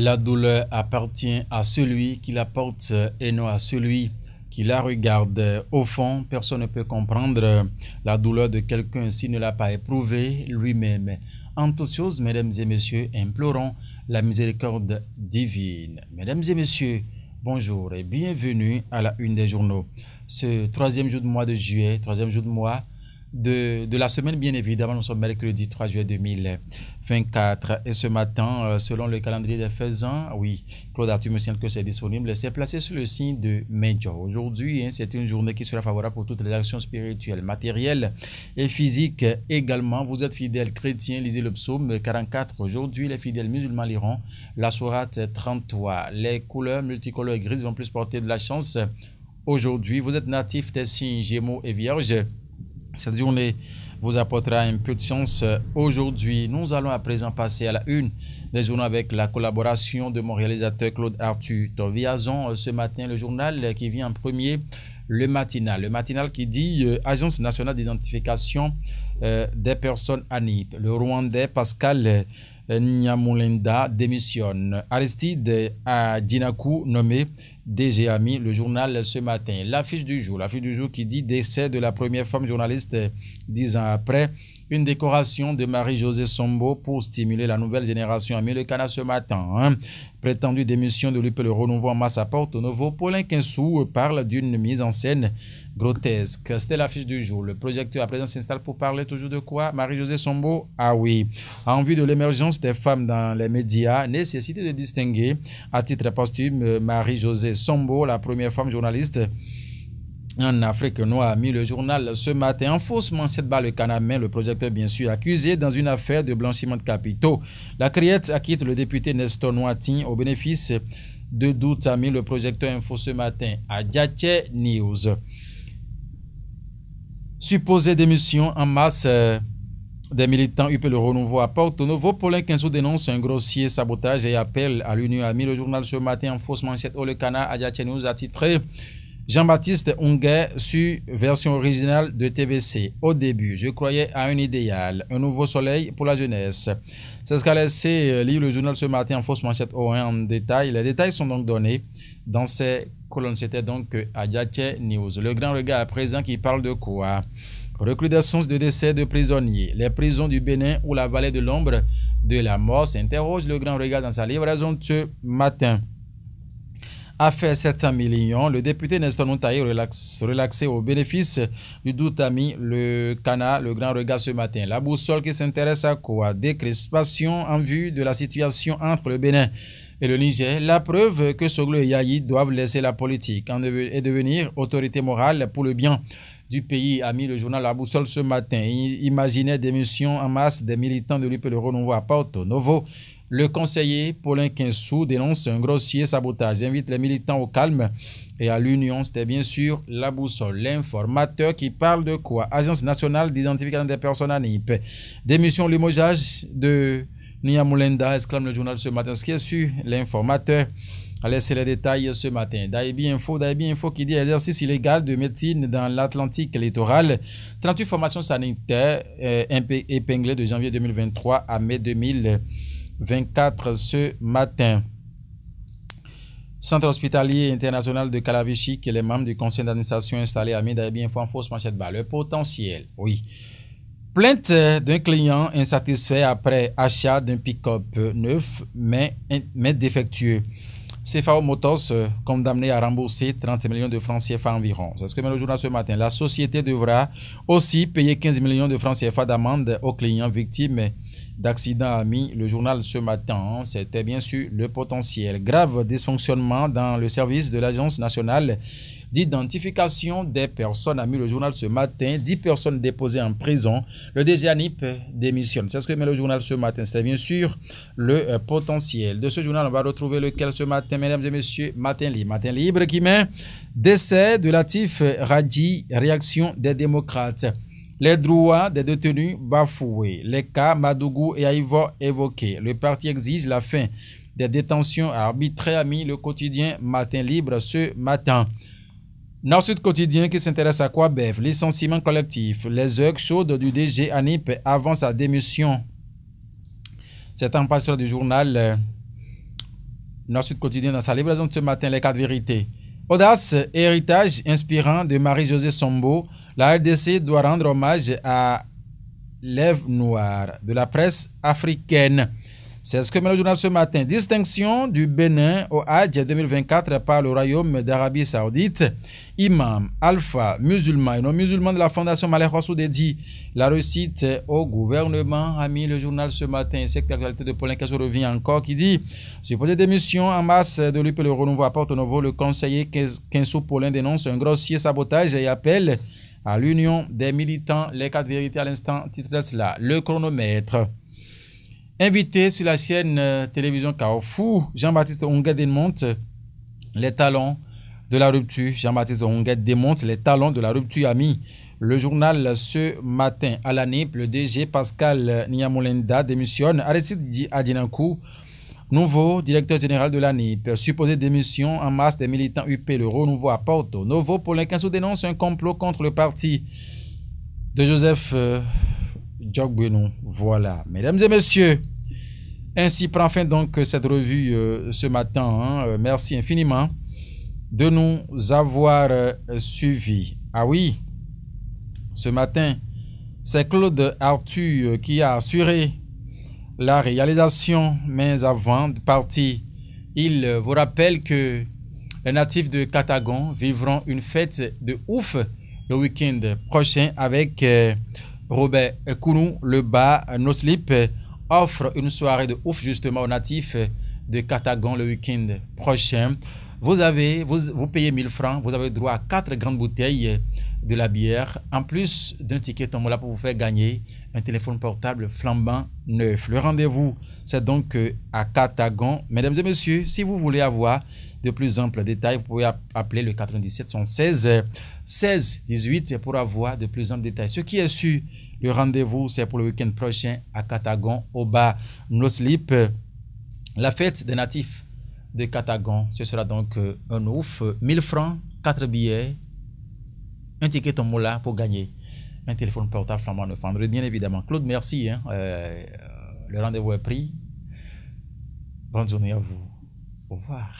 La douleur appartient à celui qui la porte et non à celui qui la regarde. Au fond, personne ne peut comprendre la douleur de quelqu'un s'il ne l'a pas éprouvée lui-même. En toutes choses, mesdames et messieurs, implorons la miséricorde divine. Mesdames et messieurs, bonjour et bienvenue à la une des journaux. Ce troisième jour du mois de juillet, troisième jour du mois de la semaine, bien évidemment, nous sommes mercredi 3 juillet 2024. Et ce matin, selon le calendrier des faisans, oui, Claude Arthur me signale que c'est disponible, c'est placé sur le signe de Major. Aujourd'hui, c'est une journée qui sera favorable pour toutes les actions spirituelles, matérielles et physiques également. Vous êtes fidèles chrétiens, lisez le psaume 44. Aujourd'hui, les fidèles musulmans liront la sourate 33. Les couleurs multicolores grises vont plus porter de la chance. Aujourd'hui, vous êtes natifs des signes Gémeaux et Vierge. Cette journée vous apportera un peu de chance. Aujourd'hui, nous allons à présent passer à la une des journaux avec la collaboration de mon réalisateur Claude Arthur Toviazon. Ce matin, le journal qui vient en premier, le matinal. Le matinal qui dit Agence nationale d'identification des personnes ANIP. Le Rwandais Pascal Nyamulenda démissionne. Aristide Adjinaku nommé DG Ami, le journal ce matin. L'affiche du jour qui dit décès de la première femme journaliste 10 ans après. Une décoration de Marie-Josée Sombo pour stimuler la nouvelle génération. Ami le Canard ce matin. Prétendue démission de l'UP Le Renouveau en masse à Porto Novo. Paulin Kinsou parle d'une mise en scène grotesque. C'était l'affiche du jour. Le projecteur à présent s'installe pour parler toujours de quoi? Marie-Josée Sombo, ah oui. En vue de l'émergence des femmes dans les médias, nécessité de distinguer à titre posthume Marie-Josée Sombo, la première femme journaliste en Afrique noire, mis le journal ce matin. En faussement, 7 balles le canamé, le projecteur bien sûr accusé dans une affaire de blanchiment de capitaux. La Criette acquitte le député Nestor Noatin au bénéfice de doute, a mis le projecteur info ce matin à Djatché News. Supposée démission en masse des militants UP Le Renouveau à Porto Novo. Paulin Kinsou dénonce un grossier sabotage et appelle à l'Union. A mis le journal ce matin en fausse manchette au le Canard à Djatché News a titré Jean-Baptiste Unguet sur version originale de TVC. Au début, je croyais à un idéal, un nouveau soleil pour la jeunesse. C'est ce qu'a laissé lire le journal ce matin en fausse manchette O1 en détail. Les détails sont donc donnés dans ces colonnes. C'était donc à Djatché News. Le grand regard à présent qui parle de quoi? Recrudescence de décès de prisonniers. Les prisons du Bénin ou la vallée de l'ombre de la mort s'interroge le grand regard dans sa livraison ce matin. Affaire 700 millions, le député Nestor Noutaï relaxé au bénéfice du doute ami le Canard, le grand regard ce matin. La boussole qui s'intéresse à quoi? Décrispation en vue de la situation entre le Bénin et le Niger. La preuve que Soglo et Yayi doivent laisser la politique et devenir autorité morale pour le bien du pays, a mis le journal La Boussole ce matin. Imaginez des missions en masse des militants de l'UP Le Renouveau à Porto Novo. Le conseiller Paulin Kinsou dénonce un grossier sabotage, invite les militants au calme et à l'union. C'était bien sûr La Boussole, l'informateur qui parle de quoi? Agence nationale d'identification des personnes ANIP. Démission, limogeage de Nyamulenda, exclame le journal ce matin. Ce qui est sur l'informateur a laissé les détails ce matin. Daibi Info qui dit exercice illégal de médecine dans l'Atlantique littoral. 38 formations sanitaires épinglées de janvier 2023 à mai 2024 ce matin. Centre hospitalier international de Calavichi, que les membres du conseil d'administration installés à Daibi Info en fausse manchette bas. Le potentiel, oui. Plainte d'un client insatisfait après achat d'un pick-up neuf mais défectueux. CFAO Motors condamné à rembourser 30 millions de francs CFA environ. C'est ce que met le journal ce matin. La société devra aussi payer 15 millions de francs CFA d'amende aux clients victimes d'accidents, a mis le journal ce matin. C'était bien sûr le potentiel. Grave dysfonctionnement dans le service de l'Agence nationale d'identification des personnes, a mis le journal ce matin. 10 personnes déposées en prison. Le DG ANIP démissionne. C'est ce que met le journal ce matin. C'est bien sûr le potentiel. De ce journal, on va retrouver lequel ce matin, mesdames et messieurs? Matin libre qui met décès de Latif Radji, réaction des démocrates. Les droits des détenus bafoués. Les cas Madougou et Aïvo évoqués. Le parti exige la fin des détentions arbitraires, a mis le quotidien Matin Libre ce matin. Nord-Sud quotidien qui s'intéresse à quoi? BEF, licenciement collectif. Les heures chaudes du DG ANIP avant sa démission. C'est en page 3 du journal Nord-Sud quotidien dans sa livraison de ce matin, les 4 vérités. Audace et héritage inspirant de Marie-Josée Sombo, la RDC doit rendre hommage à l'Ève Noire de la presse africaine. C'est ce que met le journal ce matin. Distinction du Bénin au Hajj 2024 par le Royaume d'Arabie Saoudite. Imam, alpha, musulmans et non musulmans de la Fondation Malek Rossou dédie la réussite au gouvernement. A mis le journal ce matin. C'est l'actualité de Paulin Kesso revient encore qui dit sur projet d'émission en masse de l'UP le renouveau à Porto Novo, le conseiller Kesso Paulin dénonce un grossier sabotage et appelle à l'union des militants. Les 4 vérités à l'instant, titre cela, le chronomètre. Invité sur la chaîne télévision Carrefour, Jean-Baptiste Onguet démonte les talents de la rupture. Jean-Baptiste Onguet démonte les talents de la rupture, ami. Le journal ce matin à la NIP, le DG Pascal Niamolenda démissionne. Aristide Adinankou, nouveau directeur général de la NIP, supposé démission en masse des militants UP, le renouveau à Porto Novo. Paulin Kesso dénonce un complot contre le parti de Joseph Djogbenou. Voilà, mesdames et messieurs, ainsi prend fin donc cette revue ce matin. Merci infiniment de nous avoir suivis. Ah oui, ce matin, c'est Claude Arthur qui a assuré la réalisation, mais avant de partir, il vous rappelle que les natifs de Katagon vivront une fête de ouf le week-end prochain avec Robert Kounou, le bas No Slip offre une soirée de ouf justement aux natifs de Katagon le week-end prochain. Vous payez 1000 francs, vous avez droit à 4 grandes bouteilles de la bière, en plus d'un ticket tombola pour vous faire gagner un téléphone portable flambant neuf. Le rendez-vous, c'est donc à Katagon. Mesdames et messieurs, si vous voulez avoir de plus amples détails, vous pouvez appeler le 97 16 16 18 pour avoir de plus amples détails. Ce qui est sûr, le rendez-vous, c'est pour le week-end prochain à Katagon, au bar No Slip. La fête des natifs de Katagon, ce sera donc un ouf, 1000 francs, 4 billets, un ticket tombola pour gagner un téléphone portable flambant neuf. Bien évidemment. Claude, merci. Le rendez-vous est pris. Bonne journée à vous. Au revoir.